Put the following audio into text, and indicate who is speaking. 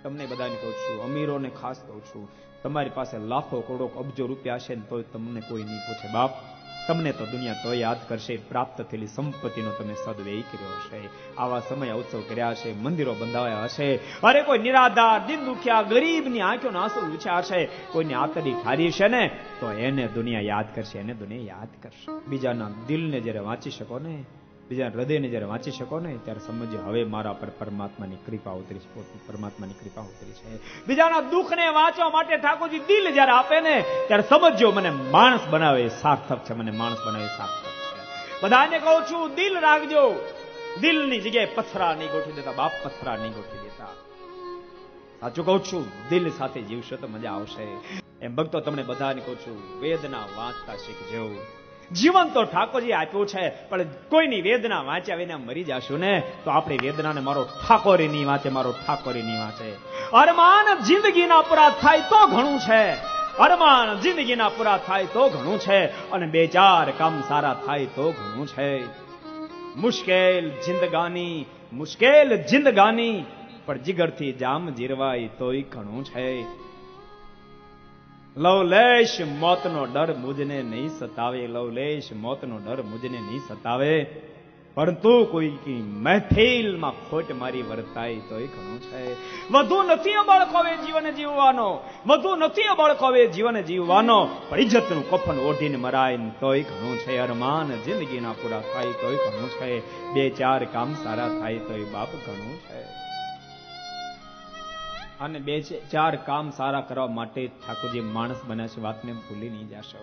Speaker 1: તમને બધાને કહું છું, અમીરોને ખાસ કહું છું, તમારી પાસે લાખો કરોડો અબજો રૂપિયા હશે ને તો તમને કોઈ નહીં પૂછે, બાપ તમને તો દુનિયા તો યાદ કરશે, પ્રાપ્ત થયેલી સંપત્તિનો તમે સદવ્યય કર્યો હશે, આવા સમય ઉત્સવ કર્યા હશે, મંદિરો બંધાવ્યા હશે, અરે કોઈ નિરાધાર દિન દુખિયા ગરીબની આંખોના આંસુ લૂછ્યા હશે, કોઈની આતડી ઠારી છે ને તો એને દુનિયા યાદ કરશે, એને દુનિયા યાદ કરશે. બીજાના દિલને જ્યારે વાંચી શકો ને, બીજા હૃદયને જ્યારે વાંચી શકો ને ત્યારે સમજો હવે મારા પર પરમાત્માની કૃપા ઉતરી છે, પરમાત્માની કૃપા ઉતરી છે. બીજાના દુઃખને વાંચવા માટે ઠાકોરજી દિલ જ્યારે આપે ને ત્યારે સમજો મને માણસ બનાવે સાર્થક છે, મને માણસ બનાવે સાર્થક છે. બધાને કહું છું દિલ રાખજો, દિલની જગ્યાએ પથરા નહીં ગોઠવી દેતા, બાપ પથરા નહીં ગોઠવી દેતા. સાચું કહું છું, દિલ સાથે જીવશો તો મજા આવશે. એમ ભક્તો તમને બધાને કહું છું, વેદના વાંચતા શીખજો. જીવન તો ઠાકોરજી આપ્યું છે, પણ કોઈની વેદના વાંચ્યા વિના મરી જાશું ને તો આપણી વેદનાને મારો ઠાકોરી નહીં વાંચે, મારો ઠાકોરી નહીં વાંચે. અરમાન જિંદગીના પૂરા થાય તો ઘણું છે, અરમાન જિંદગીના પૂરા થાય તો ઘણું છે, અને બે ચાર કામ સારા થાય તો ઘણું છે. મુશ્કેલ જિંદગાની પણ જીગરથી જામ જીરવાય તોય ઘણું છે. લવલેશ મોતનો ડર મુજને નહીં સતાવે, લવલેશ મોતનો ડર મુજને નહીં સતાવે, પરંતુ કોઈ મહેફિલમાં ખોટ મારી વર્તાય તોય ઘણું છે. વધુ નથી બળકોવે જીવન જીવવાનો, વધુ નથી બળકોવે જીવન જીવવાનો, પણ ઇજ્જતનું કફન ઓઢીને મરાય તોય ઘણું છે. અરમાન જિંદગીના પૂરા થાય તોય ઘણું છે, બે ચાર કામ સારા થાય તોય બાપ ઘણું છે. અને બે ચાર કામ સારા કરવા માટે ઠાકોરજી માણસ બન્યા છે, વાતને ભૂલી નહીં જાશો.